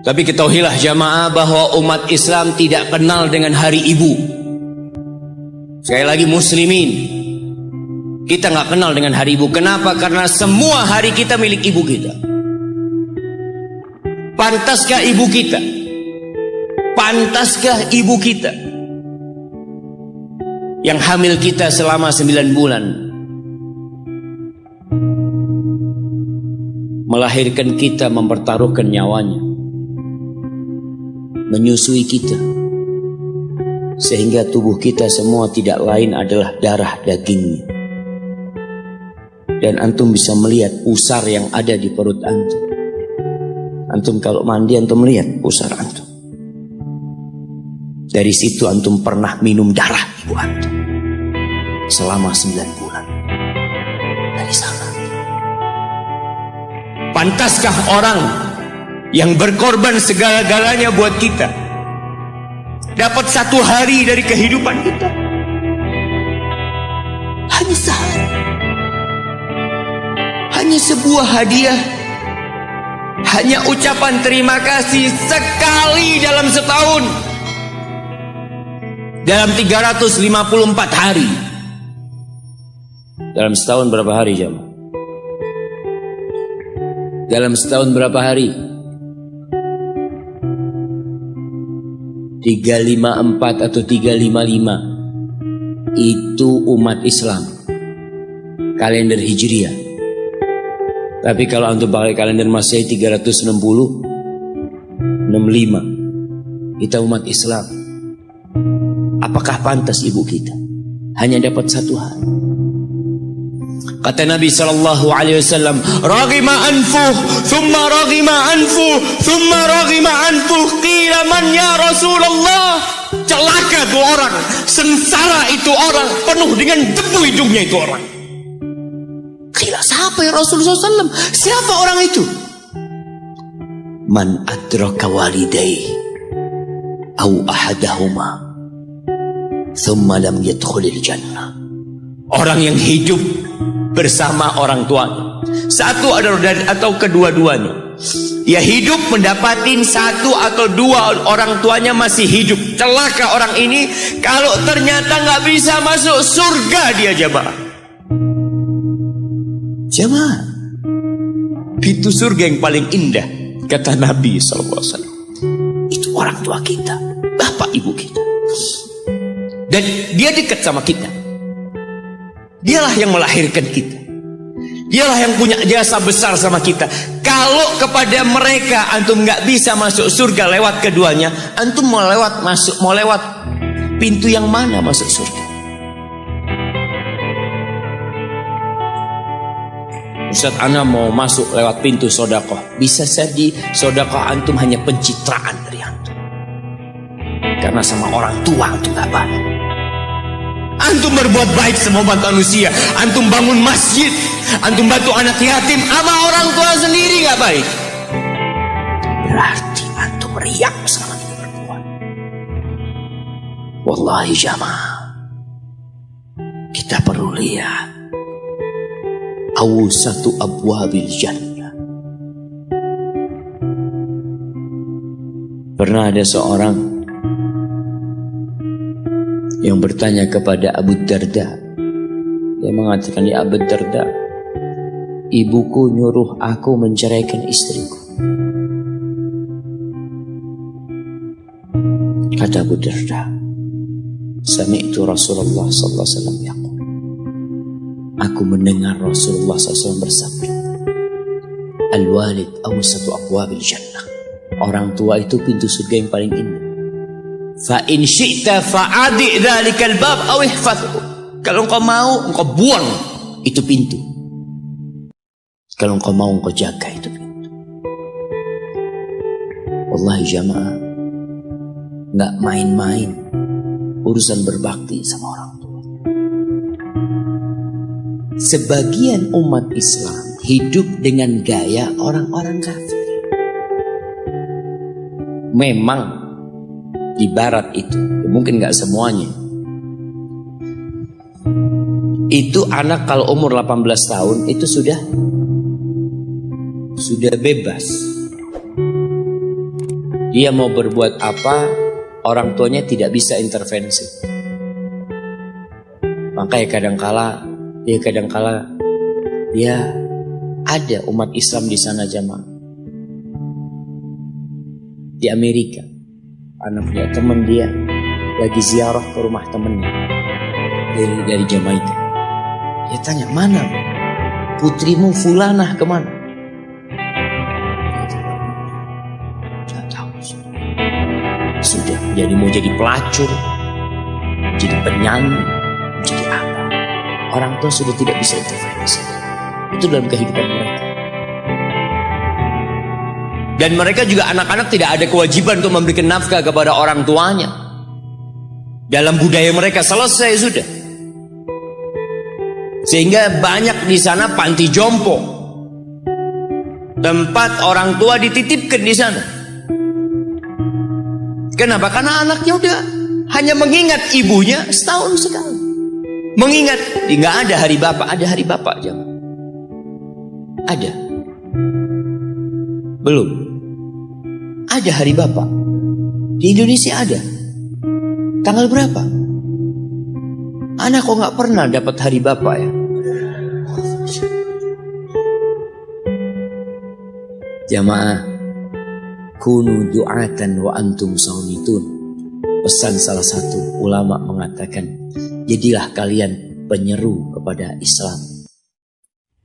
Tapi ketahuilah jamaah bahwa umat Islam tidak kenal dengan hari ibu. Sekali lagi muslimin, kita nggak kenal dengan hari ibu. Kenapa? Karena semua hari kita milik ibu kita. Pantaskah ibu kita? Pantaskah ibu kita yang hamil kita selama 9 bulan, melahirkan kita, mempertaruhkan nyawanya, menyusui kita, sehingga tubuh kita semua tidak lain adalah darah dagingnya. Dan antum bisa melihat pusar yang ada di perut antum. Antum kalau mandi antum melihat pusar antum. Dari situ antum pernah minum darah ibu antum selama 9 bulan. Dari sana. Pantaskah orang yang berkorban segala-galanya buat kita dapat 1 hari dari kehidupan kita? Hanya sehari, hanya sebuah hadiah, hanya ucapan terima kasih sekali dalam setahun, dalam 354 hari. Dalam setahun berapa hari jemaah? Dalam setahun berapa hari? 354 atau 355. Itu umat Islam, kalender Hijriah. Tapi kalau antum pakai kalender Masehi 360, 65, kita umat Islam. Apakah pantas ibu kita hanya dapat 1 hari? Kata Nabi SAW, "Raghima anfuh, thumma raghima anfuh, thumma raghima anfuh, qila man ya Rasulullah." Celaka itu orang, sengsara itu orang, penuh dengan debu hidungnya itu orang. Qila, siapa ya Rasulullah SAW? Siapa orang itu? Man adraka walidayhi aw ahadahuma thumma lam yadkhulil jannah. Orang yang hidup bersama orang tuanya, satu atau kedua-duanya. Ya hidup mendapatin 1 atau 2 orang tuanya masih hidup. Celaka orang ini kalau ternyata nggak bisa masuk surga dia jamaah. Jamaah, pintu surga yang paling indah kata Nabi SAW itu orang tua kita, bapak ibu kita. Dan dia dekat sama kita. Dialah yang melahirkan kita. Dialah yang punya jasa besar sama kita. Kalau kepada mereka antum nggak bisa masuk surga lewat keduanya, antum mau lewat pintu yang mana masuk surga? Ustaz, ana mau masuk lewat pintu sodakoh. Bisa jadi sodakoh antum hanya pencitraan dari antum, karena sama orang tua antum nggak baik. Antum berbuat baik sama manusia, antum bangun masjid, antum bantu anak yatim, sama orang tua sendiri nggak baik, berarti antum riak selama ini berbuat. Wallahi jamaah, kita perlu lihat awsatu abwabil jannah. Pernah ada seorang yang bertanya kepada Abu Darda. Dia mengatakan, "Ya Abu Darda, ibuku nyuruh aku menceraikan istriku." Kata Abu Darda, "Sami'tu Rasulullah sallallahu alaihi wasallam yaqul." Aku mendengar Rasulullah SAW bersabda, "Al-walid awsatu abwabil jannah." Orang tua itu pintu surga yang paling indah. Fa in syi'ta fa'adi dzalikal bab aw ihfazhu. Kalau engkau mau, engkau buang itu pintu. Kalau engkau mau, engkau jaga itu pintu. Wallahi jamaah, enggak main-main urusan berbakti sama orang tua. Sebagian umat Islam hidup dengan gaya orang-orang kafir. Memang di barat itu, mungkin nggak semuanya, itu anak kalau umur 18 tahun itu sudah bebas. Dia mau berbuat apa, orang tuanya tidak bisa intervensi. Makanya kadangkala dia ada umat Islam di sana jamaah. Di Amerika, anaknya teman dia lagi ziarah ke rumah temannya dari Jamaika. Dia tanya, mana putrimu Fulanah kemana? Tidak tahu. Sudah mau jadi pelacur, jadi penyanyi, jadi apa? Orang tua sudah tidak bisa intervensi. Itu dalam kehidupan mereka. Dan mereka juga anak-anak tidak ada kewajiban untuk memberikan nafkah kepada orang tuanya. Dalam budaya mereka selesai sudah. Sehingga banyak di sana panti jompo, tempat orang tua dititipkan di sana. Kenapa? Karena anaknya udah hanya mengingat ibunya setahun sekali. Mengingat, nggak ada hari bapak, ada hari bapak aja. Ada. Belum. Ada hari bapak. Di Indonesia ada. Tanggal berapa? Anak kok nggak pernah dapat hari bapak ya? Jamaah, kunu du'atan wa antum saunitun. Pesan salah satu ulama mengatakan, jadilah kalian penyeru kepada Islam,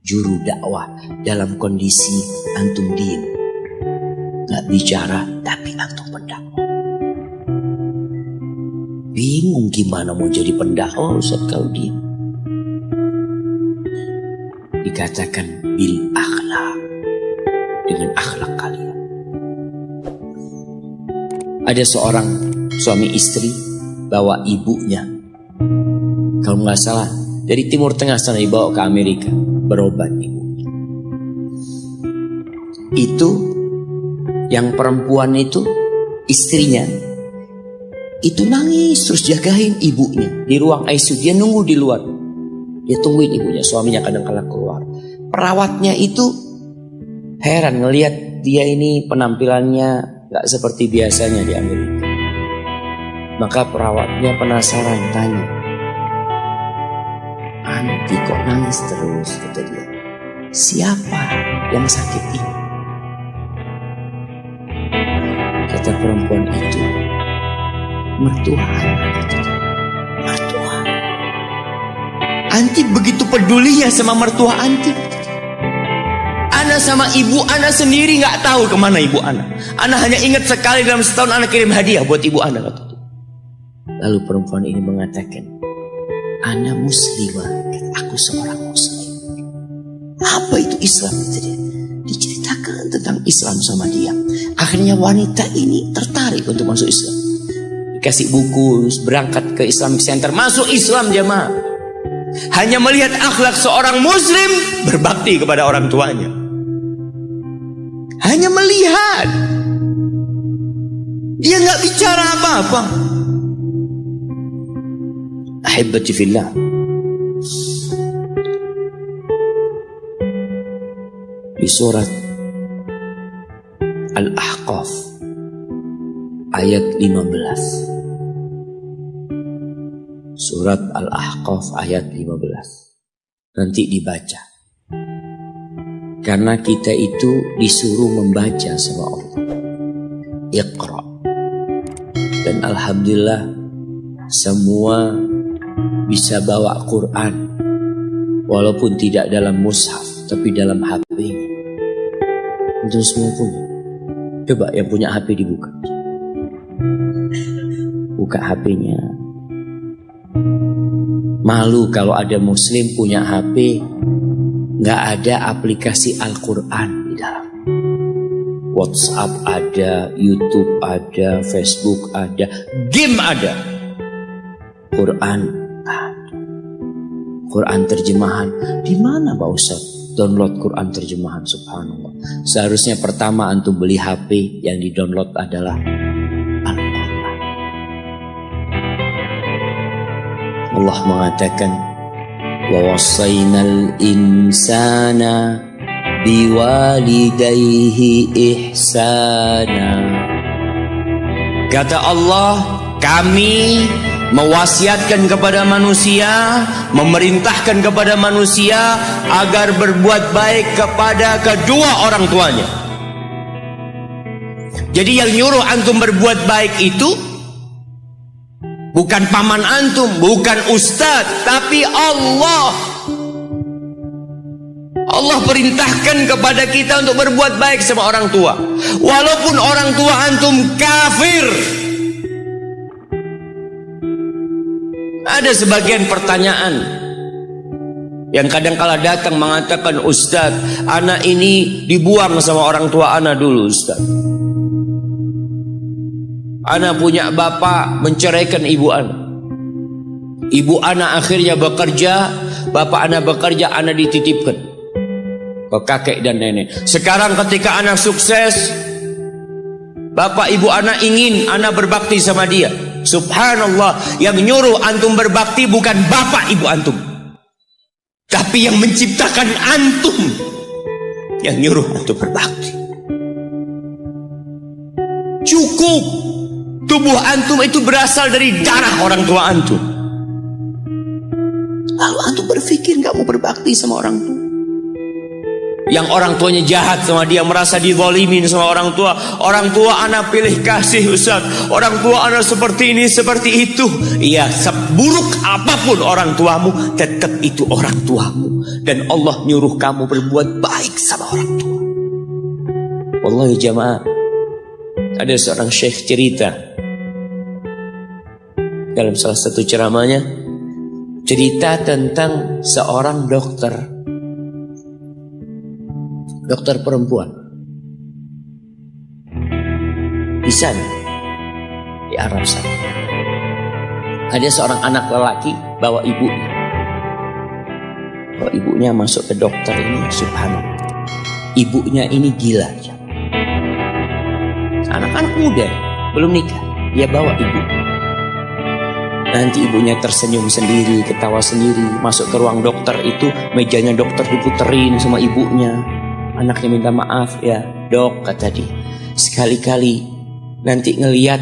juru dakwah dalam kondisi antum diem, nggak bicara tapi antum pendakwah. Bingung gimana mau jadi pendakwah Ustaz kalau diem. Dikatakan bil akhlak, dengan akhlak kalian. Ada seorang suami istri bawa ibunya, kalau nggak salah dari Timur Tengah sana, dibawa ke Amerika berobat ibunya. Itu yang perempuan itu, istrinya itu nangis terus jagain ibunya di ruang ICU. Dia nunggu di luar, dia tungguin ibunya. Suaminya kadang-kadang keluar. Perawatnya itu heran ngelihat dia ini penampilannya gak seperti biasanya di Amerika. Maka perawatnya penasaran, tanya, "Anti kok nangis terus?" kata dia. "Siapa yang sakit ini?" Kata perempuan itu, "Mertua anak." Mertua. Anti begitu pedulinya sama mertua anti. Ana sama ibu ana sendiri nggak tahu kemana ibu ana. Ana hanya ingat sekali dalam setahun ana kirim hadiah buat ibu ana. Lalu perempuan ini mengatakan, "Ana muslimah, aku seorang muslim." Apa itu Islam? Itu dia. Diceritakan tentang Islam sama dia. Akhirnya wanita ini tertarik untuk masuk Islam. Dikasih buku, berangkat ke Islamic Center, masuk Islam jamaah. Hanya melihat akhlak seorang muslim berbakti kepada orang tuanya. Hanya melihat. Dia nggak bicara apa-apa. Ahibbati fillah. Di surat Al-Ahqaf ayat 15. Surat Al-Ahqaf ayat 15. Nanti dibaca. Karena kita itu disuruh membaca sama Allah. Iqra. Dan alhamdulillah semua bisa bawa Quran. Walaupun tidak dalam mushaf, tapi dalam HP-nya. Itu semua punya. Coba yang punya HP dibuka. Buka HP-nya. Malu kalau ada muslim punya HP nggak ada aplikasi Al-Quran di dalam. WhatsApp ada, YouTube ada, Facebook ada, game ada, Quran ada. Quran terjemahan di mana Pak Ustaz? Download Quran terjemahan, subhanallah. Seharusnya pertama antum beli HP yang di download adalah Al-Quran. Allah mengatakan, wa wassaynal insana biwalidayhi ihsana. Kata Allah, kami mewasiatkan kepada manusia, memerintahkan kepada manusia agar berbuat baik kepada kedua orang tuanya. Jadi yang nyuruh antum berbuat baik itu bukan paman antum, bukan ustadz, tapi Allah. Allah perintahkan kepada kita untuk berbuat baik sama orang tua, walaupun orang tua antum kafir. Ada sebagian pertanyaan yang kadang kala datang mengatakan, Ustadz, anak ini dibuang sama orang tua anak dulu, Ustadz. Anak punya bapak menceraikan ibu anak. Ibu anak akhirnya bekerja, bapak anak bekerja, anak dititipkan ke kakek dan nenek. Sekarang ketika anak sukses, bapak ibu anak ingin anak berbakti sama dia. Subhanallah, yang nyuruh antum berbakti bukan bapak ibu antum, tapi yang menciptakan antum yang nyuruh antum berbakti. Cukup tubuh antum itu berasal dari darah orang tua antum, lalu antum berpikir gak mau berbakti sama orang tua. Yang orang tuanya jahat sama dia, merasa dizalimin sama orang tua. Orang tua anak pilih kasih, Ustaz. Orang tua anak seperti ini, seperti itu. Iya, seburuk apapun orang tuamu, tetap itu orang tuamu. Dan Allah nyuruh kamu berbuat baik sama orang tua. Wallahi jamaah, ada seorang syekh cerita dalam salah satu ceramahnya, cerita tentang seorang dokter perempuan di sana, di Arab sana. Ada seorang anak lelaki bawa ibunya masuk ke dokter ini. Subhanallah, ibunya ini gila. Anak-anak muda belum nikah, dia bawa ibu. Nanti ibunya tersenyum sendiri, ketawa sendiri. Masuk ke ruang dokter itu, mejanya dokter diputerin sama ibunya. Anaknya minta maaf, ya dok, kata dia, sekali-kali nanti ngeliat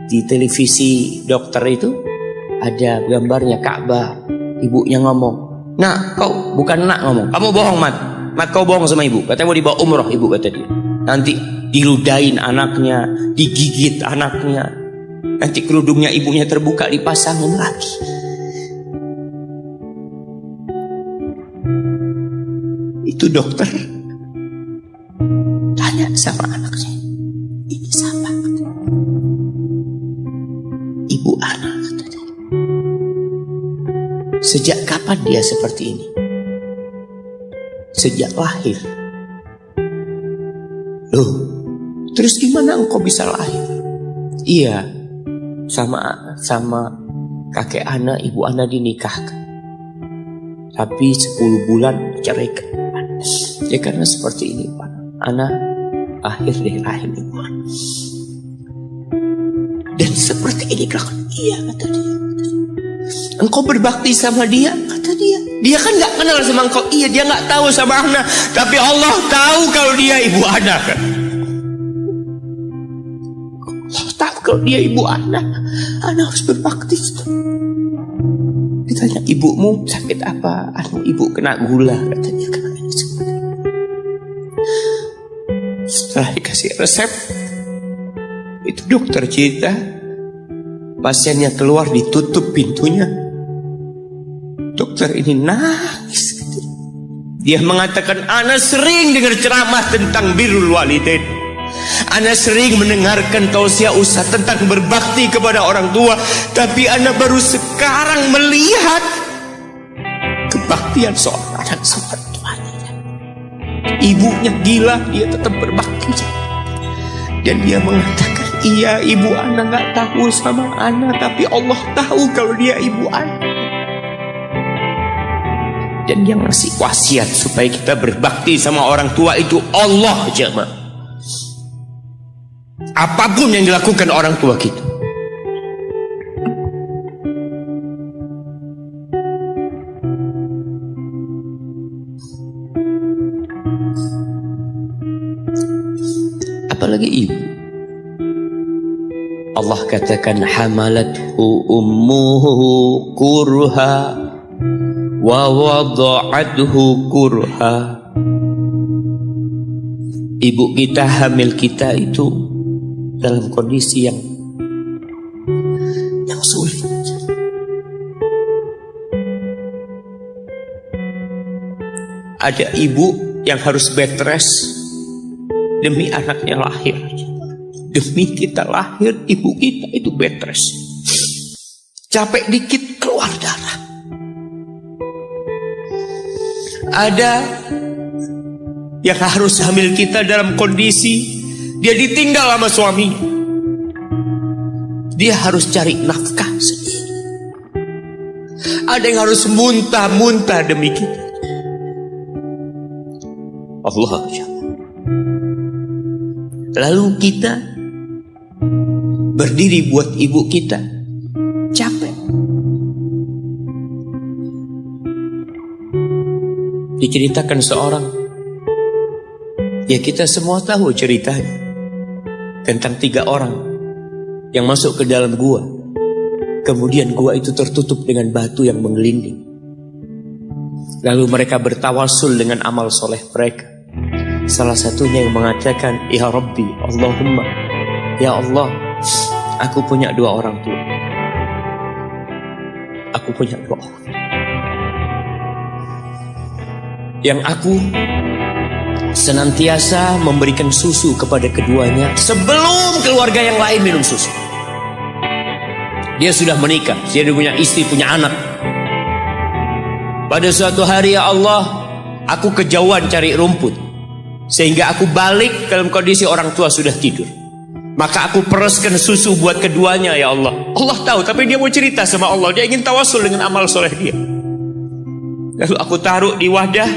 di televisi dokter itu ada gambarnya Ka'bah. Ibunya ngomong, nak, kau bukan nak ngomong, kamu bohong mat kau bohong sama ibu. Katanya mau dibawa umroh ibu, kata dia. Nanti diludahin anaknya, digigit anaknya, nanti kerudungnya ibunya terbuka, dipasangin lagi. Itu dokter tanya sama anaknya, ini siapa? Ibu anak, katanya. Sejak kapan dia seperti ini? Sejak lahir. Loh, terus gimana engkau bisa lahir? Iya, sama kakek anak, ibu anak dinikahkan, tapi 10 bulan diceraikan. Ya karena seperti ini, Pak. Anak akhir dari rahim ibu. Dan seperti ini kelakuan. Iya, kata dia. Engkau berbakti sama dia, kata dia. Dia kan gak kenal sama engkau. Iya, dia gak tahu sama anak. Tapi Allah tahu kalau dia ibu anak. Allah tahu kalau dia ibu anak. Anak harus berbakti. Ditanya, ibumu sakit apa? Ibu kena gula, katanya. Setelah dikasih resep, itu dokter cerita, pasiennya keluar, ditutup pintunya. Dokter ini nangis. Dia mengatakan, ana sering dengar ceramah tentang birrul walidain. Ana sering mendengarkan tausiah ustaz tentang berbakti kepada orang tua, tapi ana baru sekarang melihat kebaktian seorang anak sama tuanya. Ibunya gila, dia tetap berbakti. Dan dia mengatakan, iya, ibu anak gak tahu sama anak, tapi Allah tahu kalau dia ibu anak. Dan yang ngasih wasiat supaya kita berbakti sama orang tua itu Allah, jemaah. Apapun yang dilakukan orang tua kita, apalagi ibu. Allah katakan hamalathu ummuhu kurha wa wada'athu kurha. Ibu kita, hamil kita itu dalam kondisi yang sulit. Ada ibu yang harus bed rest demi anaknya lahir. Demi kita lahir, ibu kita itu bed rest. Capek dikit keluar darah. Ada yang harus hamil kita dalam kondisi dia ditinggal sama suaminya. Dia harus cari nafkah sendiri. Ada yang harus muntah-muntah demi kita. Allah. Lalu kita berdiri buat ibu kita. Capek. Diceritakan seorang, ya kita semua tahu ceritanya, tentang 3 orang yang masuk ke dalam gua. Kemudian gua itu tertutup dengan batu yang menggelinding. Lalu mereka bertawasul dengan amal soleh mereka. Salah satunya yang mengatakan, Ya Rabbi, Allahumma, Ya Allah, aku punya 2 orang tua. Aku punya 2 orang. Yang aku senantiasa memberikan susu kepada keduanya sebelum keluarga yang lain minum susu. Dia sudah menikah, dia punya istri, punya anak. Pada suatu hari, ya Allah, aku kejauhan cari rumput, sehingga aku balik dalam kondisi orang tua sudah tidur. Maka aku pereskan susu buat keduanya, ya Allah. Allah tahu, tapi dia mau cerita sama Allah. Dia ingin tawasul dengan amal soleh dia. Lalu aku taruh di wadah.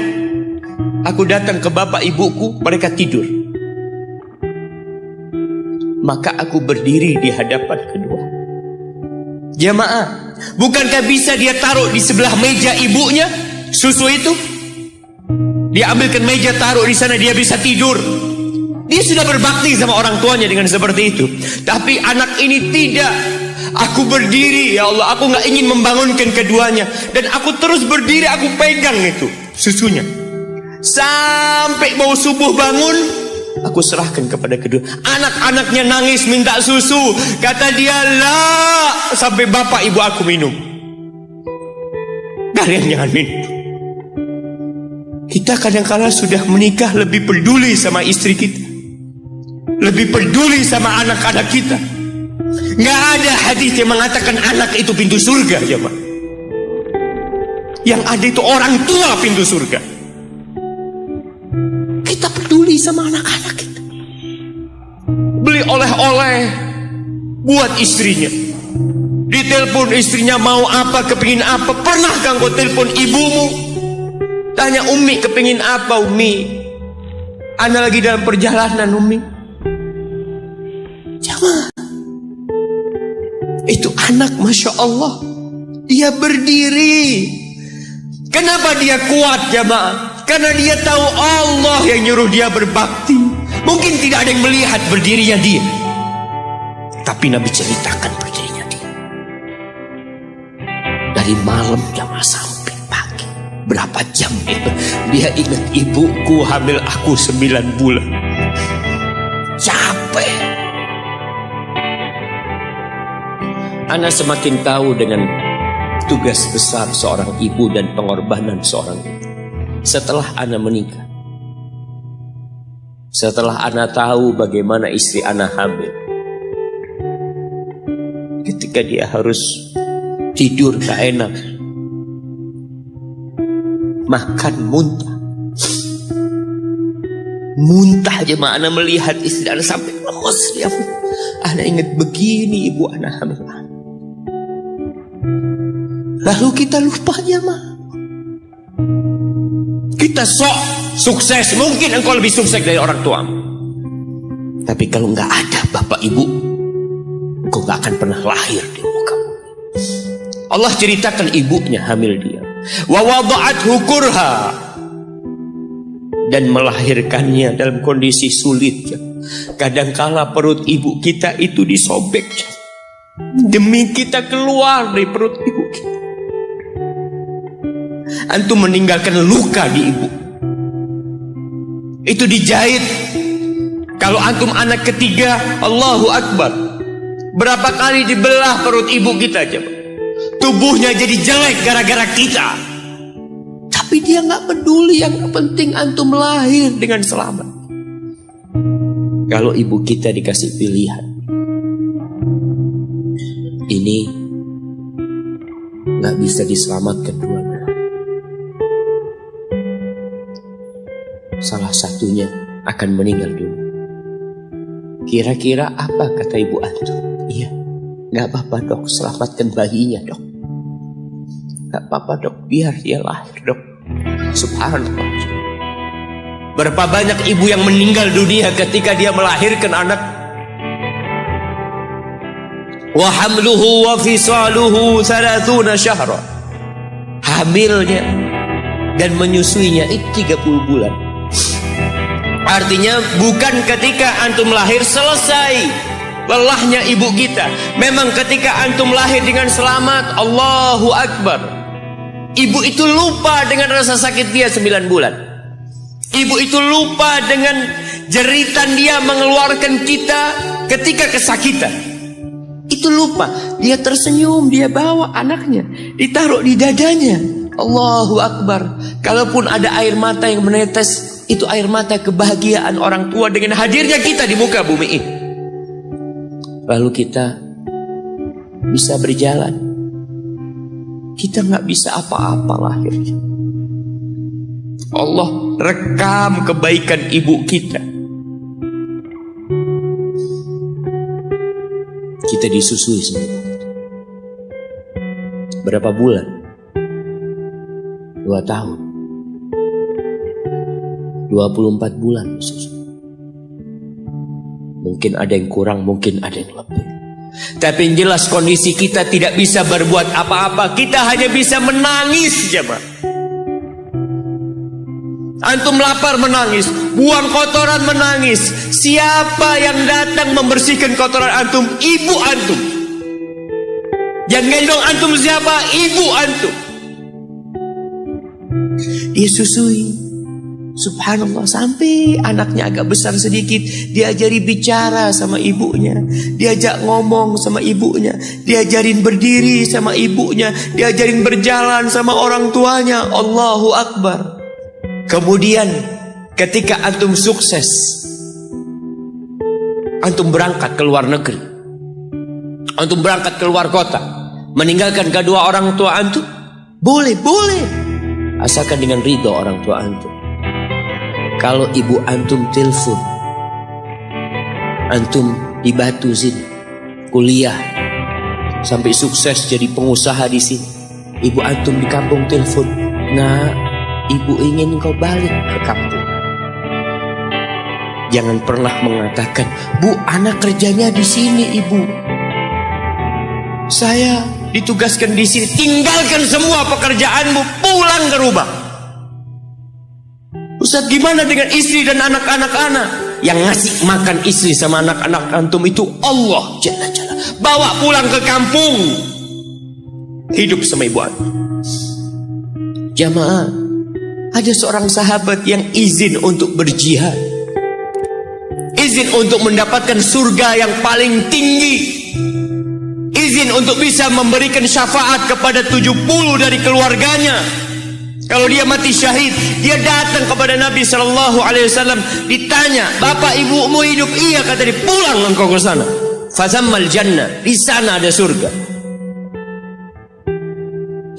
Aku datang ke bapak ibuku, mereka tidur. Maka aku berdiri di hadapan kedua. Jamaah, bukankah bisa dia taruh di sebelah meja ibunya susu itu? Dia ambilkan meja, taruh di sana, dia bisa tidur. Dia sudah berbakti sama orang tuanya dengan seperti itu. Tapi anak ini tidak. Aku berdiri, ya Allah, aku gak ingin membangunkan keduanya. Dan aku terus berdiri, aku pegang itu susunya. Sampai mau subuh bangun, aku serahkan kepada kedua. Anak-anaknya nangis minta susu. Kata dia, lah, sampai bapak ibu aku minum. Kalian jangan minum. Kita kadang-kala sudah menikah lebih peduli sama istri kita, lebih peduli sama anak-anak kita. Nggak ada hadis yang mengatakan anak itu pintu surga, jemaah. Yang ada itu orang tua pintu surga. Kita peduli sama anak-anak kita. Beli oleh-oleh buat istrinya. Ditelepon istrinya mau apa, kepingin apa. Pernah kan kau telepon ibumu? Tanya, Umi kepingin apa, Umi? Ana lagi dalam perjalanan, Umi. Jamaah, itu anak, Masya Allah, dia berdiri. Kenapa dia kuat, jamaah? Karena dia tahu Allah yang nyuruh dia berbakti. Mungkin tidak ada yang melihat berdirinya dia, tapi Nabi ceritakan berdirinya dia. Dari malam jamaah sampai pagi, berapa jam itu? Dia ingat, ibuku hamil aku 9 bulan. Capek. Ana semakin tahu dengan tugas besar seorang ibu dan pengorbanan seorang ibu. Setelah Ana menikah, setelah Ana tahu bagaimana istri Ana hamil, ketika dia harus tidur gak enak, makan muntah, muntah aja, Ana melihat istri Ana sampai lemas. Ya, Ana ingat begini ibu Ana hamil. Lalu kita lupa, jemaah. Kita sok sukses, mungkin engkau lebih sukses dari orang tua. Tapi kalau nggak ada bapak ibu, engkau nggak akan pernah lahir di muka bumi. Allah ceritakan ibunya hamil dia. Wa wada'athu kurha, dan melahirkannya dalam kondisi sulit. Kadangkala perut ibu kita itu disobek demi kita keluar dari perut ibu kita. Antum meninggalkan luka di ibu. Itu dijahit. Kalau antum anak ketiga, Allahu Akbar, berapa kali dibelah perut ibu kita coba. Tubuhnya jadi jelek gara-gara kita. Tapi dia gak peduli, yang penting antum lahir dengan selamat. Kalau ibu kita dikasih pilihan, ini gak bisa diselamatkan duanya, salah satunya akan meninggal dunia. Kira-kira apa kata ibu antum? Iya, gak apa-apa dok, selamatkan bayinya dok. Gak apa-apa dok, biar dia lahir dok. Subhanallah. Berapa banyak ibu yang meninggal dunia ketika dia melahirkan anak. Wa hamluhu wa fisaluhu 30 syahra. Hamilnya dan menyusuinya itu 30 bulan. Artinya bukan ketika antum lahir selesai lelahnya ibu kita. Memang ketika antum lahir dengan selamat, Allahu Akbar, ibu itu lupa dengan rasa sakit dia 9 bulan. Ibu itu lupa dengan jeritan dia mengeluarkan kita ketika kesakitan. Itu lupa. Dia tersenyum, dia bawa anaknya, ditaruh di dadanya. Allahu Akbar. Kalaupun ada air mata yang menetes, itu air mata kebahagiaan orang tua dengan hadirnya kita di muka bumi ini. Lalu kita bisa berjalan. Kita nggak bisa apa-apa lahirnya. Allah rekam kebaikan ibu kita. Kita disusui semua. Berapa bulan? 2 tahun. 24 bulan disusui. Mungkin ada yang kurang, mungkin ada yang lebih. Tapi yang jelas kondisi kita tidak bisa berbuat apa-apa. Kita hanya bisa menangis jemaah. Antum lapar menangis, buang kotoran menangis. Siapa yang datang membersihkan kotoran antum? Ibu antum. Yang gendong antum siapa? Ibu antum. Dia susui, subhanallah, sampai anaknya agak besar sedikit, diajari bicara sama ibunya, diajak ngomong sama ibunya, diajarin berdiri sama ibunya, diajarin berjalan sama orang tuanya. Allahu Akbar. Kemudian ketika antum sukses, antum berangkat ke luar negeri, antum berangkat ke luar kota, meninggalkan kedua orang tua antum, boleh, asalkan dengan ridho orang tua antum. Kalau ibu antum telepon, antum di Batu sini kuliah sampai sukses jadi pengusaha di sini, ibu antum di kampung telepon, nah, ibu ingin kau balik ke kampung. Jangan pernah mengatakan, bu, anak kerjanya di sini ibu, saya ditugaskan di sini. Tinggalkan semua pekerjaanmu, pulang ke rumah. Ustaz, gimana dengan istri dan anak-anak? Yang ngasih makan istri sama anak-anak antum itu Allah Jalla Jalla. Bawa pulang ke kampung, hidup sama ibu antum. Jamaah, ada seorang sahabat yang izin untuk berjihad, izin untuk mendapatkan surga yang paling tinggi, izin untuk bisa memberikan syafaat kepada 70 dari keluarganya. Kalau dia mati syahid, dia datang kepada Nabi SAW, ditanya, bapak ibumu hidup? Iya, kata dia. Pulang engkau ke sana, fazammal jannah, di sana ada surga.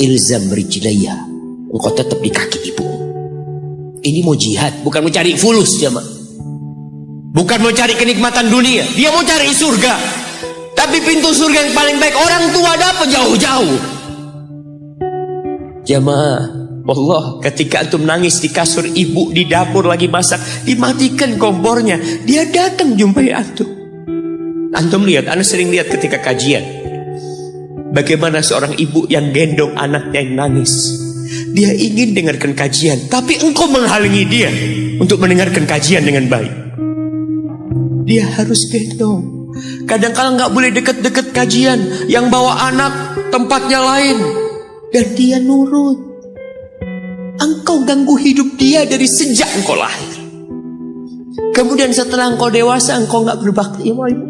Ilzam rijlaya, engkau tetap di kaki ibu. Ini mau jihad, bukan mau cari fulus jemaah, bukan mau cari kenikmatan dunia. Dia mau cari surga. Tapi pintu surga yang paling baik orang tua dapat jauh-jauh. Jemaah, Allah, ketika antum nangis di kasur ibu, di dapur lagi masak, dimatikan kompornya, dia datang jumpai antum. Antum lihat, anda sering lihat ketika kajian, bagaimana seorang ibu yang gendong anaknya yang nangis. Dia ingin dengarkan kajian, tapi engkau menghalangi dia untuk mendengarkan kajian dengan baik. dia harus gendong. Kadang-kala nggak boleh deket-deket kajian, yang bawa anak tempatnya lain, dan dia nurut. Engkau ganggu hidup dia dari sejak engkau lahir. Kemudian setelah engkau dewasa, engkau nggak berbakti sama ibu.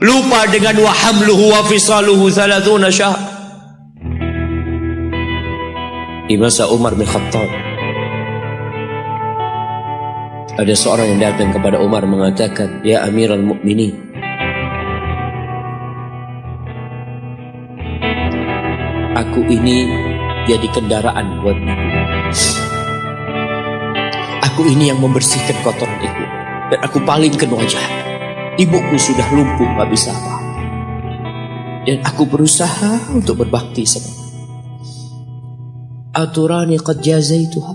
Lupa dengan wa hamluhu wa fisaluhu 30 syahr. Di masa Umar bin Khattab, ada seorang yang datang kepada Umar mengatakan, "Ya Amirul Mukminin, aku ini jadi kendaraan buat ibu. Aku ini yang membersihkan kotoran ibu, dan aku palingkan wajah. Ibuku sudah lumpuh, gak bisa apa-apa. Dan aku berusaha untuk berbakti sama ibu. Aturani qad jazaituha.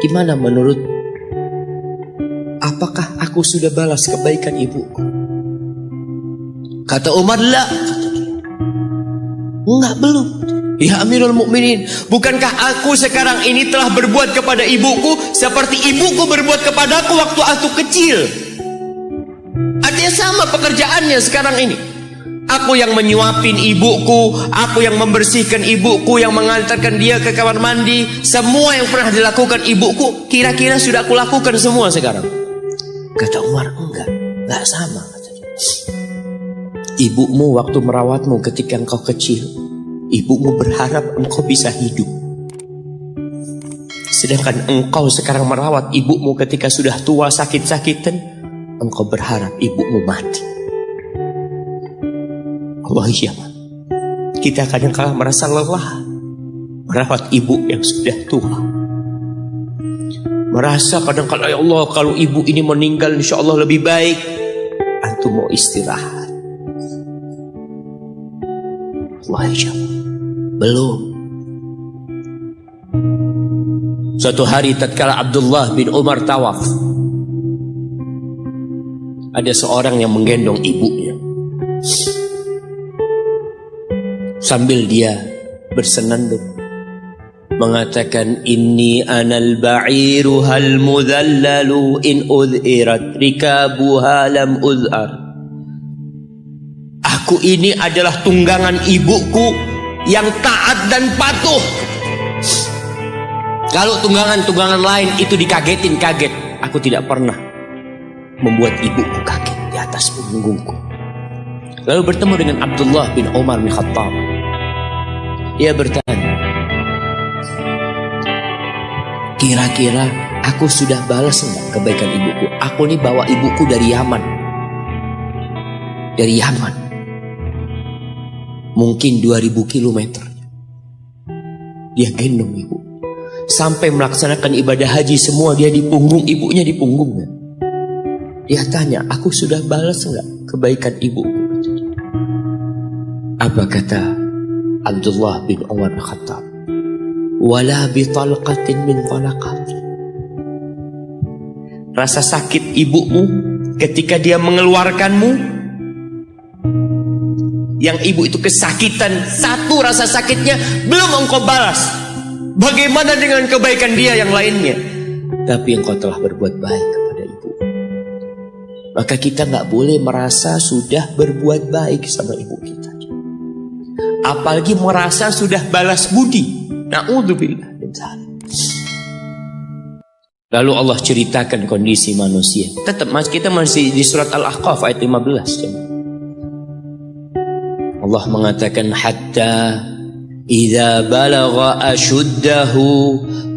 Gimana menurut? Apakah aku sudah balas kebaikan ibuku?" Kata Umar, "La." Enggak, belum. "Ya Amirul Mukminin, bukankah aku sekarang ini telah berbuat kepada ibuku seperti ibuku berbuat kepadaku waktu aku kecil?" Artinya sama pekerjaannya sekarang ini. Aku yang menyuapin ibuku, aku yang membersihkan ibuku, yang mengantarkan dia ke kamar mandi. Semua yang pernah dilakukan ibuku, kira-kira sudah aku lakukan semua sekarang. Kata Umar, enggak sama. Ibumu waktu merawatmu ketika engkau kecil, ibumu berharap engkau bisa hidup. Sedangkan engkau sekarang merawat ibumu ketika sudah tua sakit-sakitan, engkau berharap ibumu mati. Allah, iya, kita kadang-kala merasa lelah merawat ibu yang sudah tua. Merasa kadang-kala, ya Allah, kalau ibu ini meninggal insya Allah lebih baik. Antum mau istirahat. Allah, iya, belum. Suatu hari tatkala Abdullah bin Umar tawaf, ada seorang yang menggendong ibunya. Sambil dia bersenandung mengatakan, "Inni anal ba'iru hal mudhallalu in udhirat rikabuha lam udhar." Aku ini adalah tunggangan ibuku yang taat dan patuh. Kalau tunggangan-tunggangan lain itu dikagetin, kaget. Aku tidak pernah membuat ibuku kaget di atas punggungku. Lalu bertemu dengan Abdullah bin Umar bin Khattab. Ia bertanya, "Kira-kira aku sudah balas enggak kebaikan ibuku? Aku ini bawa ibuku dari Yaman. Dari Yaman. Mungkin 2000 kilometer. Dia gendong ibu. Sampai melaksanakan ibadah haji semua dia di punggung, ibunya di punggungnya. Dia tanya, aku sudah balas enggak kebaikan ibuku?" Apa kata Abdullah bin Umar bin Khattab? "Wala bi talqatin min talaqat." Rasa sakit ibumu ketika dia mengeluarkanmu, yang ibu itu kesakitan, satu rasa sakitnya belum engkau balas. Bagaimana dengan kebaikan dia yang lainnya? Tapi engkau telah berbuat baik kepada ibu. Maka kita nggak boleh merasa sudah berbuat baik sama ibu kita, apalagi merasa sudah balas budi. Na'udzubillah. Lalu Allah ceritakan kondisi manusia. Tetap kita masih di surat Al-Ahqaf ayat 15. Allah mengatakan, hatta idza balagha ashuddahu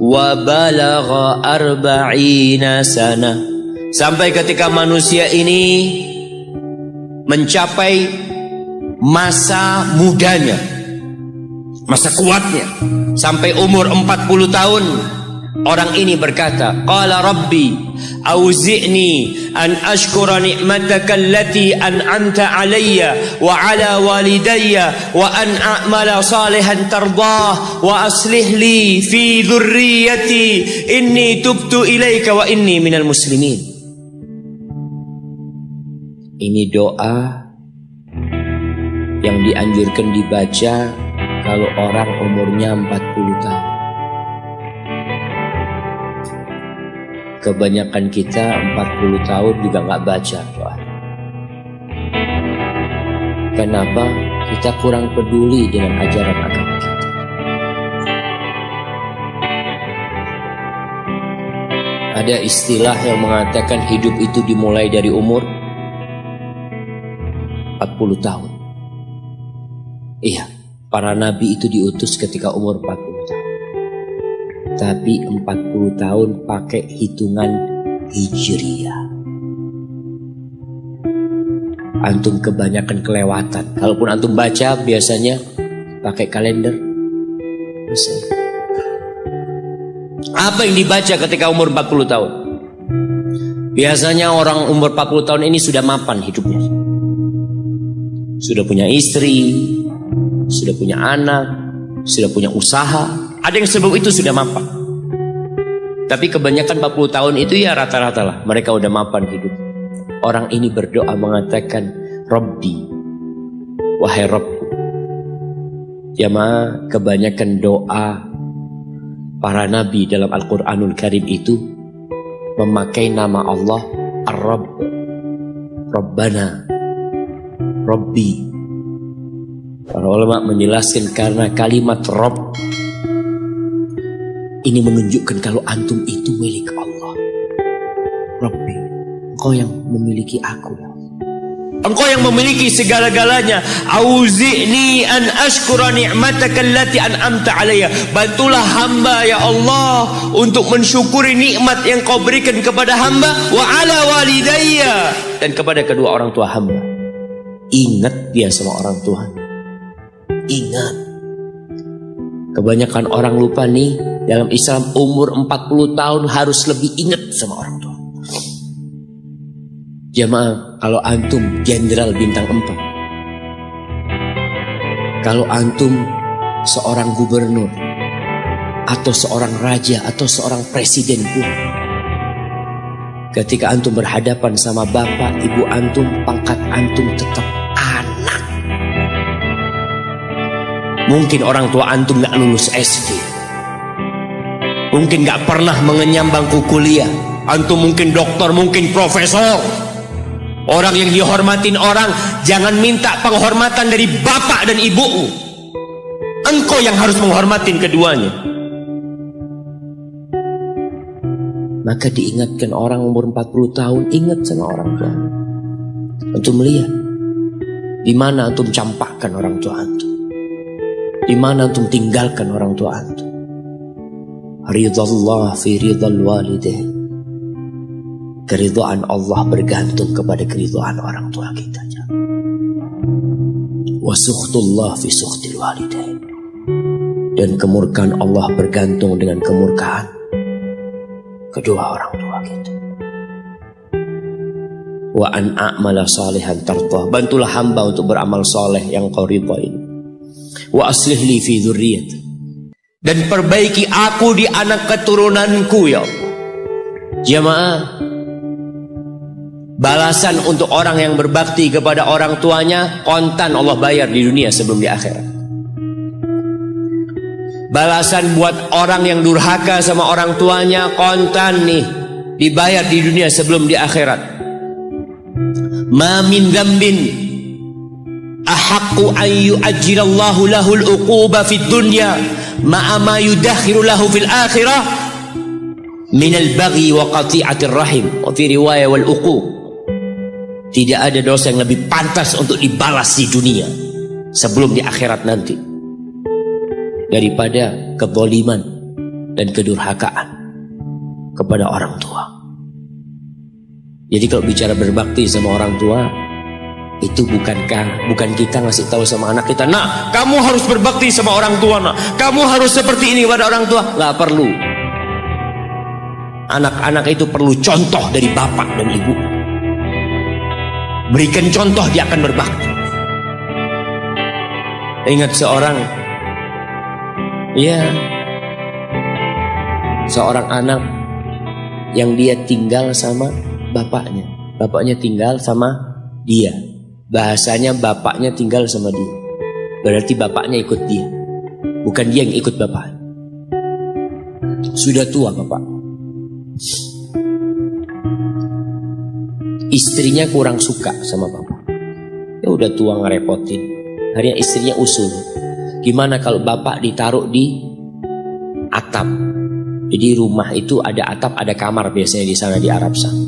wa balagha 40 sana. Sampai ketika manusia ini mencapai masa mudanya, masa kuatnya, sampai umur 40 tahun, orang ini berkata, qala rabbi auzi'ni an ashkura ni'mataka allati an'amta alayya wa ala walidayya wa an a'mala salihan tardah wa aslih li fi dhurriyyati inni tubtu ilaika wa inni minal muslimin. Ini doa yang dianjurkan dibaca kalau orang umurnya 40 tahun. kebanyakan kita 40 tahun juga nggak baca doa. Kenapa? Kita kurang peduli dengan ajaran agama kita. Ada istilah yang mengatakan hidup itu dimulai dari umur 40 tahun. Iya, para nabi itu diutus ketika umur 40 tahun. Tapi 40 tahun pakai hitungan Hijriyah. Antum kebanyakan kelewatan. Kalaupun antum baca biasanya pakai kalender. Bisa. Apa yang dibaca ketika umur 40 tahun? Biasanya orang umur 40 tahun ini sudah mapan hidupnya. Sudah punya istri, sudah punya anak, sudah punya usaha. Ada yang sebab itu sudah mapan. Tapi kebanyakan 40 tahun itu ya rata-rata lah mereka udah mapan hidup. Orang ini berdoa mengatakan, Rabbi, wahai Rabbku. Jamaah, kebanyakan doa para nabi dalam Al-Quranul Karim itu memakai nama Allah Ar-Rabb, Rabbana, Rabbi. Para ulama menjelaskan karena kalimat Rabb ini menunjukkan kalau antum itu milik Allah. Rabbi, engkau yang memiliki aku ya. Engkau yang memiliki segala-galanya. Auzi'ni an ashkura ni'mataka allati an'amta alayya. Bantulah hamba ya Allah untuk mensyukuri nikmat yang kau berikan kepada hamba wa ala walidayya, dan kepada kedua orang tua hamba. Ingat dia sama orang tua. Ingat. Kebanyakan orang lupa nih, dalam Islam umur 40 tahun harus lebih ingat sama orang tua. Jamaah, kalau antum jenderal bintang 4, kalau antum seorang gubernur atau seorang raja atau seorang presiden pun, ketika antum berhadapan sama bapak ibu antum, pangkat antum tetap anak. Mungkin orang tua antum gak lulus SD, mungkin gak pernah mengenyam bangku kuliah. Antum mungkin dokter, mungkin profesor. Orang yang dihormatin orang, jangan minta penghormatan dari bapak dan ibumu. Engkau yang harus menghormatin keduanya. Maka diingatkan orang umur 40 tahun, ingat sama orang tua. Antum lihat di mana antum campakkan orang tua antum, di mana antum tinggalkan orang tua antum. Ridallah fi ridal walidain. Keridhaan Allah bergantung kepada keridhaan orang tua kita. Wa sukhtullah fi sukhtil walidain. Dan kemurkaan Allah bergantung dengan kemurkaan kedua orang tua kita. Wa an a'mala salihan tardah. Bantulah hamba untuk beramal soleh yang kau ridhain. Wa aslih li fi dzurriyyati. Dan perbaiki aku di anak keturunanku ya Allah. Jamaah, balasan untuk orang yang berbakti kepada orang tuanya kontan Allah bayar di dunia sebelum di akhirat. Balasan buat orang yang durhaka sama orang tuanya kontan nih, dibayar di dunia sebelum di akhirat. Ma min dzambin ahaqqu an yu'ajjilallahu lahul uquba fid dunya ma'a ma yudakhiru lahu fil akhirah minal baghi wa qati'atir rahim, wa fi riwayah wal uquq. Tidak ada dosa yang lebih pantas untuk dibalas di dunia sebelum di akhirat nanti daripada kezaliman dan kedurhakaan kepada orang tua. Jadi kalau bicara berbakti sama orang tua, itu bukan kita ngasih tahu sama anak kita, nah kamu harus berbakti sama orang tua, nah kamu harus seperti ini pada orang tua. Nggak perlu. Anak-anak itu perlu contoh dari bapak dan ibu. Berikan contoh, dia akan berbakti. Ingat seorang anak yang dia tinggal sama bapaknya. Bapaknya tinggal sama dia. Bahasanya bapaknya tinggal sama dia. Berarti bapaknya ikut dia, bukan dia yang ikut bapak. Sudah tua bapak. Istrinya kurang suka sama bapak. Ya udah tua ngerepotin. Akhirnya istrinya usul, gimana kalau bapak ditaruh di atap? Jadi rumah itu ada atap, ada kamar biasanya di sana di Arab sana.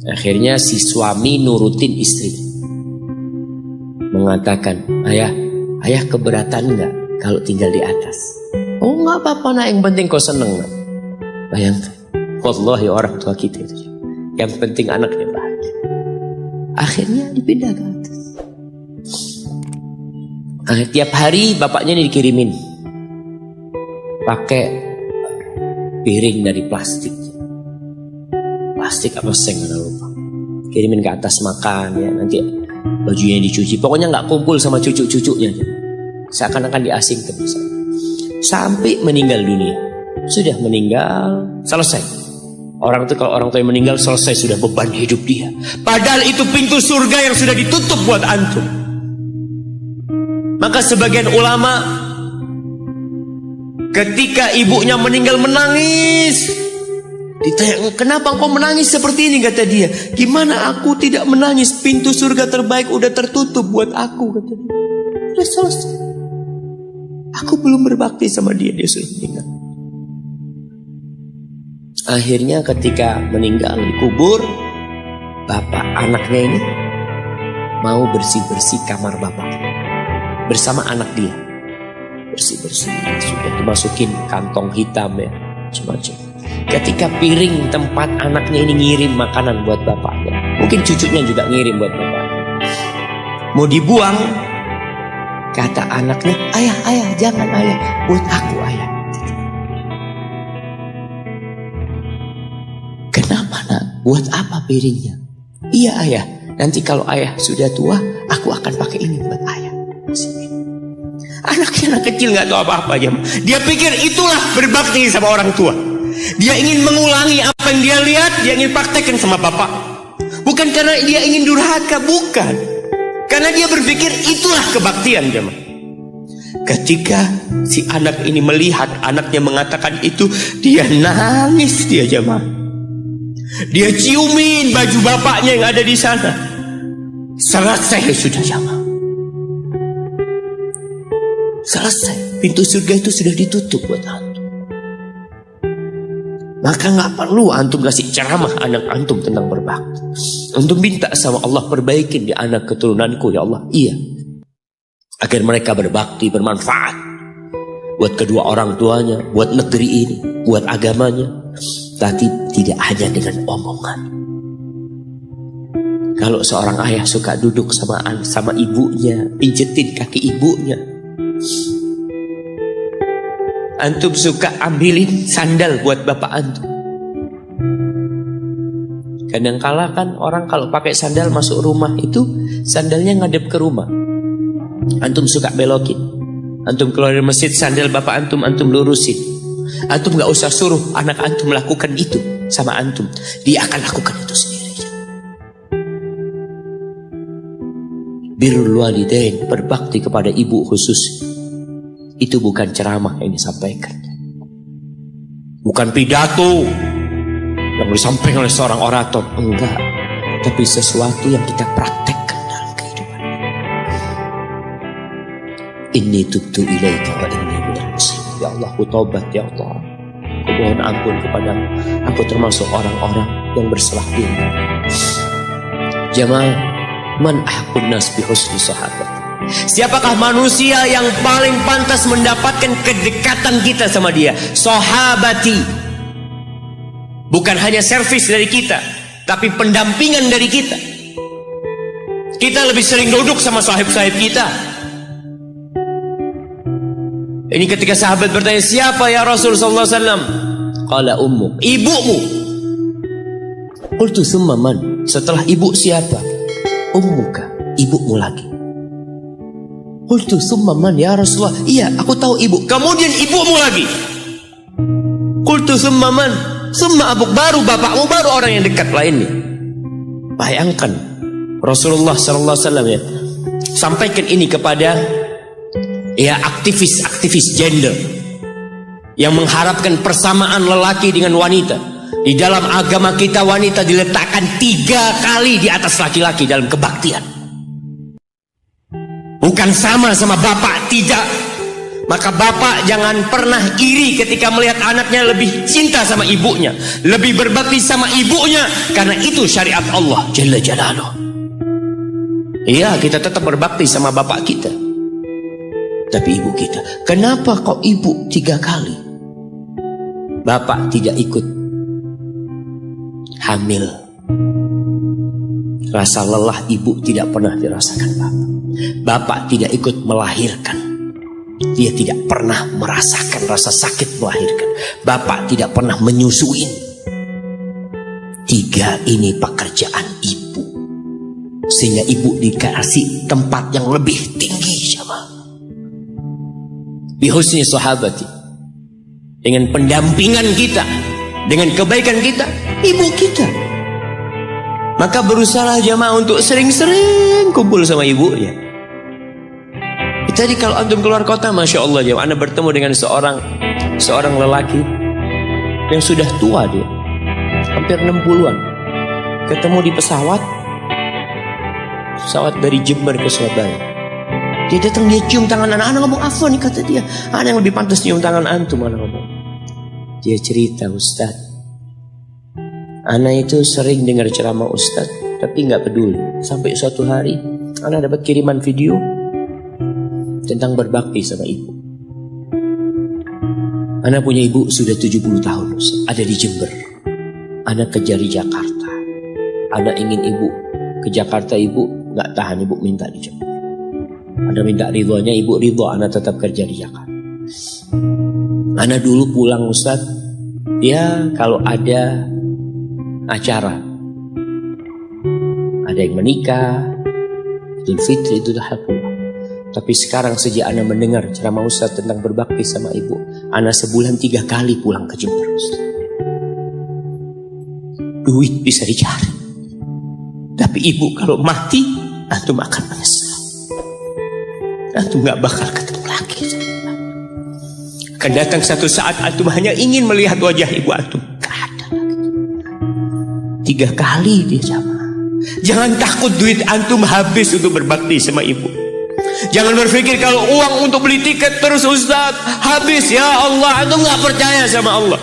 Akhirnya si suami nurutin istri, mengatakan, ayah keberatan nggak kalau tinggal di atas? Oh nggak apa-apa nak, yang penting kau seneng nak. Bayangkan, wallahi orang tua kita itu, yang penting anaknya bahagia. Akhirnya dipindah ke atas. Tiap hari bapaknya ini dikirimin pakai piring dari plastik apa seng nggak lupa, kirimin ke atas makan ya, nanti bajunya dicuci, pokoknya nggak kumpul sama cucu-cucunya, seakan-akan diasingkan sampai meninggal dunia. Sudah meninggal, selesai. Orang itu kalau orang tua yang meninggal selesai, sudah beban hidup dia. Padahal itu pintu surga yang sudah ditutup buat antum. Maka sebagian ulama ketika ibunya meninggal menangis. Ditanya, kenapa engkau menangis seperti ini? Kata dia, gimana aku tidak menangis? Pintu surga terbaik udah tertutup buat aku, kata dia. Sudah selesai. Aku belum berbakti sama dia, dia sudah meninggal. Akhirnya ketika meninggal dikubur, bapak anaknya ini mau bersih-bersih kamar bapak bersama anak dia. Bersih-bersih, sudah dimasukin kantong hitam ya, macam-macam. Ketika piring tempat anaknya ini ngirim makanan buat bapaknya, mungkin cucunya juga ngirim buat bapaknya, mau dibuang, kata anaknya, ayah jangan ayah, buat aku ayah. Kenapa nak? Buat apa piringnya? Iya ayah, nanti kalau ayah sudah tua, aku akan pakai ini buat ayah. Anak kecil nggak tahu apa-apa aja. Dia pikir itulah berbakti sama orang tua. Dia ingin mengulangi apa yang dia lihat, dia ingin praktekkan sama bapak. Bukan karena dia ingin durhaka, bukan. Karena dia berpikir itulah kebaktian jemaah. Ketika si anak ini melihat anaknya mengatakan itu, dia nangis dia jemaah. Dia ciumin baju bapaknya yang ada di sana. Selesai sudah jemaah. Selesai, pintu surga itu sudah ditutup buat antum. Maka nggak perlu antum kasih ceramah anak antum tentang berbakti. Antum minta sama Allah, perbaikin di anak keturunanku ya Allah. Iya, agar mereka berbakti, bermanfaat buat kedua orang tuanya, buat negeri ini, buat agamanya. Tapi tidak hanya dengan omongan. Kalau seorang ayah suka duduk sama ibunya, pijetin kaki ibunya, antum suka ambilin sandal buat bapak antum. Kadangkala kan orang kalau pakai sandal masuk rumah itu sandalnya ngadep ke rumah. Antum suka belokin. Antum keluar dari masjid, sandal bapak antum lurusin. Antum gak usah suruh anak antum melakukan itu sama antum. Dia akan lakukan itu sendiri. Birrul walidain, berbakti kepada ibu khusus. Itu bukan ceramah yang disampaikan, bukan pidato yang disampaikan oleh seorang orator, enggak, tapi sesuatu yang kita praktekkan dalam kehidupan. Inni tubtu ilaika wa inni minal muslimin. Ya Allah, aku taubat ya Allah, aku mohon ampun kepadamu, aku termasuk orang-orang yang bersalah diri. Jamaah, man ahqun nas bi husni sahabat. Siapakah manusia yang paling pantas mendapatkan kedekatan kita sama dia? Sahabati. Bukan hanya servis dari kita, tapi pendampingan dari kita. Kita lebih sering duduk sama sahib-sahib kita. Ini ketika sahabat bertanya, siapa ya Rasulullah SAW? Qala ummuk, ibumu. Qultu summa man? Setelah ibu siapa? Ummuka, ibumu lagi. Qultu summa man ya Rasulullah? Iya, aku tahu ibu. Kemudian ibumu lagi. Qultu summa man? Summa abuk, baru bapakmu, baru orang yang dekat lainnya. Bayangkan Rasulullah SAW ya, sampaikan ini kepada ya aktivis gender yang mengharapkan persamaan lelaki dengan wanita. Di dalam agama kita wanita diletakkan 3 kali di atas laki-laki dalam kebaktian. Bukan sama bapak, tidak. Maka bapak jangan pernah iri ketika melihat anaknya lebih cinta sama ibunya, lebih berbakti sama ibunya, karena itu syariat Allah Jalla Jalaluh. Iya, kita tetap berbakti sama bapak kita, tapi ibu kita, kenapa kok ibu 3 kali? Bapak tidak ikut hamil. Rasa lelah ibu tidak pernah dirasakan bapak. Bapak tidak ikut melahirkan. Dia tidak pernah merasakan rasa sakit melahirkan. Bapak tidak pernah menyusuin. 3 ini pekerjaan ibu. Sehingga ibu dikasih tempat yang lebih tinggi, jamaah. Bihusni sahabati, dengan pendampingan kita, dengan kebaikan kita, ibu kita. Maka berusaha jamaah untuk sering-sering kumpul sama ibunya. Tadi kalau antum keluar kota, masya Allah jamaah, anda bertemu dengan seorang lelaki yang sudah tua, dia hampir 60-an, ketemu di pesawat dari Jember ke Surabaya. Dia datang, dia cium tangan anak ngomong, apa nih kata dia, ada yang lebih pantas cium tangan antum, anak ngomong. Dia cerita, Ustaz, anak itu sering dengar ceramah Ustaz, tapi nggak peduli. Sampai suatu hari, anak dapat kiriman video tentang berbakti sama ibu. Anak punya ibu sudah 70 tahun, Ustaz, ada di Jember. Anak kerja di Jakarta. Anak ingin ibu ke Jakarta, ibu nggak tahan, ibu minta di Jember. Anak minta ridhonya, ibu ridho, anak tetap kerja di Jakarta. Anak dulu pulang, Ustaz, ya kalau ada acara, ada yang menikah, Idul Fitri, itu dah pulang. Tapi sekarang sejak anak mendengar ceramah Ustaz tentang berbakti sama ibu, anak sebulan 3 kali pulang ke Jember, Ustaz. Duit bisa dicari, tapi ibu kalau mati, antum akan menyesal. Antum gak bakal ketemu lagi. Akan datang satu saat antum hanya ingin melihat wajah ibu antum, gak ada lagi. 3 kali dia jamaah. Jangan takut duit antum habis untuk berbakti sama ibu. Jangan berpikir kalau uang untuk beli tiket terus Ustaz habis, ya Allah, antum gak percaya sama Allah.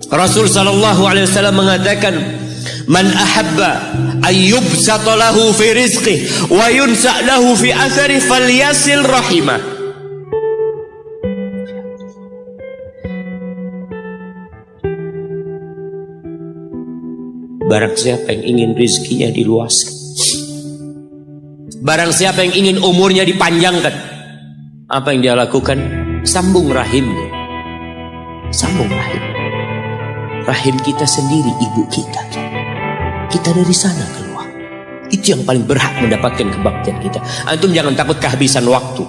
Rasul sallallahu alaihi wasallam mengatakan, man ahabba ayyubsata lahu fi rizqihi wa yunsa lahu fi athari falyasil rahimah. Barang siapa yang ingin rezekinya diluaskan, barang siapa yang ingin umurnya dipanjangkan, apa yang dia lakukan? Sambung rahimnya. Sambung rahim. Rahim kita sendiri, ibu kita. Kita dari sana keluar. Itu yang paling berhak mendapatkan kebaktian kita. Antum jangan takut kehabisan waktu.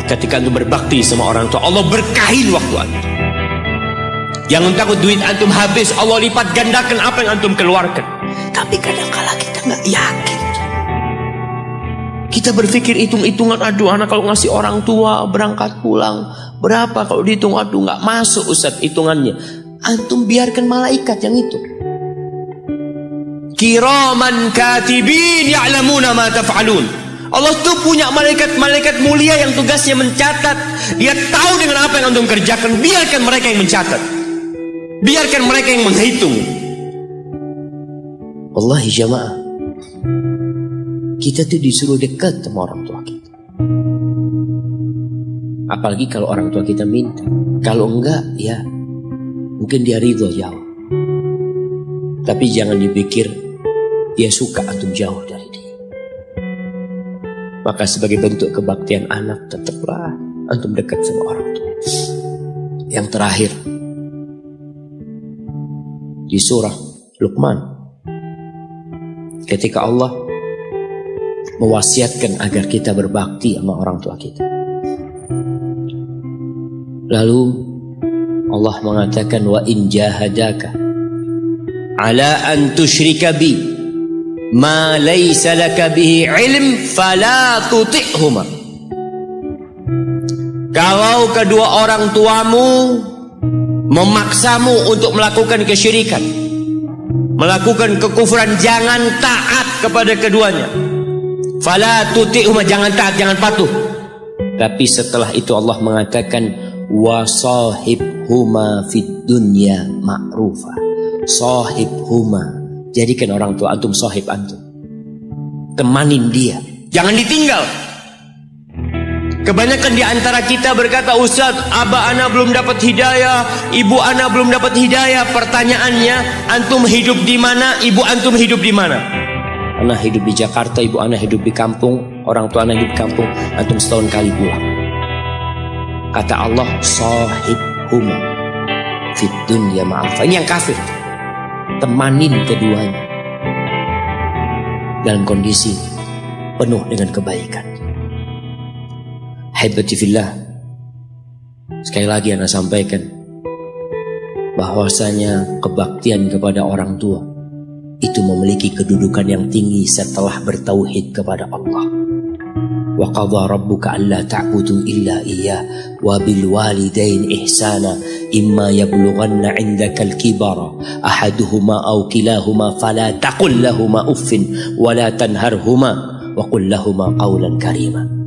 Ketika antum berbakti sama orang tua, Allah berkahin waktu antum. Jangan takut duit antum habis, Allah lipat gandakan apa yang antum keluarkan. Tapi kadang-kala kita nggak yakin. Kita berpikir hitung-hitungan, aduh anak kalau ngasih orang tua berangkat pulang berapa, kalau dihitung aduh nggak masuk Ustaz hitungannya. Antum biarkan malaikat yang itu. Kiraman katibin ya'lamuna ma taf'alun. Allah tuh punya malaikat-malaikat mulia yang tugasnya mencatat. Dia tahu dengan apa yang antum kerjakan. Biarkan mereka yang mencatat. Biarkan mereka yang menghitung. Wallahi jamaah, kita tuh disuruh dekat sama orang tua kita. Apalagi kalau orang tua kita minta. Kalau enggak, ya mungkin dia ridho jauh. Tapi jangan dipikir dia suka antum jauh dari dia. Maka sebagai bentuk kebaktian anak, tetaplah antum dekat sama orang tua. Yang terakhir, di surah Luqman, ketika Allah mewasiatkan agar kita berbakti sama orang tua kita, lalu Allah mengatakan, wa in jahadaka ala an tusyrika bi ma laysa laka bihi ilm fala tuti'huma. Kalau kedua orang tuamu memaksamu untuk melakukan kesyirikan, melakukan kekufuran, jangan taat kepada keduanya. Fala tuti'huma, jangan taat, jangan patuh. Tapi setelah itu Allah mengatakan wasahibhuma fid dunya ma'rufa. Sahibhuma, jadikan orang tua antum sahib antum, temanin dia, jangan ditinggal. Kebanyakan di antara kita berkata, Ustaz, abah ana belum dapat hidayah, ibu ana belum dapat hidayah. Pertanyaannya, antum hidup di mana? Ibu antum hidup di mana? Ana hidup di Jakarta, ibu ana hidup di kampung, orang tua ana hidup di kampung, antum setahun kali pulang. Kata Allah, sahibhuma fid dunya ma'rufa. Ini yang kafir. Temanin keduanya dalam kondisi penuh dengan kebaikan. Haibati fillah, sekali lagi ana sampaikan bahwasanya kebaktian kepada orang tua itu memiliki kedudukan yang tinggi setelah bertauhid kepada Allah. Wa qadha rabbuka alla ta'budu illa iyyah wa bil walidain ihsana imma yablughanna 'indaka al-kibara ahaduhuma aw kilahuma fala taqul lahumā uffin wa la tanharhumā wa qul lahumā qawlan karīmā.